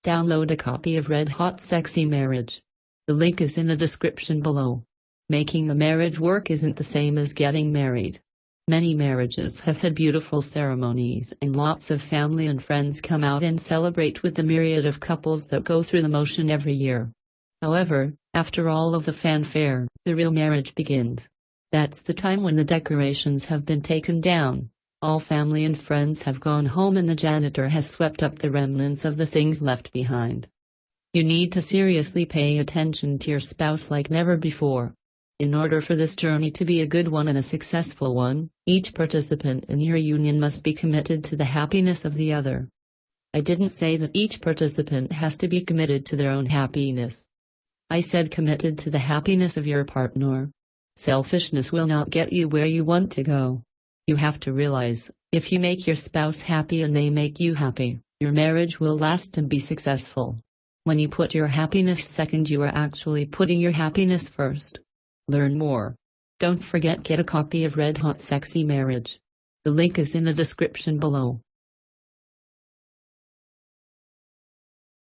Download a copy of Red Hot Sexy Marriage. The link is in the description below. Making a marriage work isn't the same as getting married. Many marriages have had beautiful ceremonies and lots of family and friends come out and celebrate with the myriad of couples that go through the motion every year. However, after all of the fanfare, the real marriage begins. That's the time when the decorations have been taken down, all family and friends have gone home and the janitor has swept up the remnants of the things left behind. You need to seriously pay attention to your spouse like never before. In order for this journey to be a good one and a successful one, each participant in your union must be committed to the happiness of the other. I didn't say that each participant has to be committed to their own happiness. I said committed to the happiness of your partner. Selfishness will not get you where you want to go. You have to realize, if you make your spouse happy and they make you happy, your marriage will last and be successful. When you put your happiness second, you are actually putting your happiness first. Learn more. Don't forget, get a copy of Red Hot Sexy Marriage. The link is in the description below.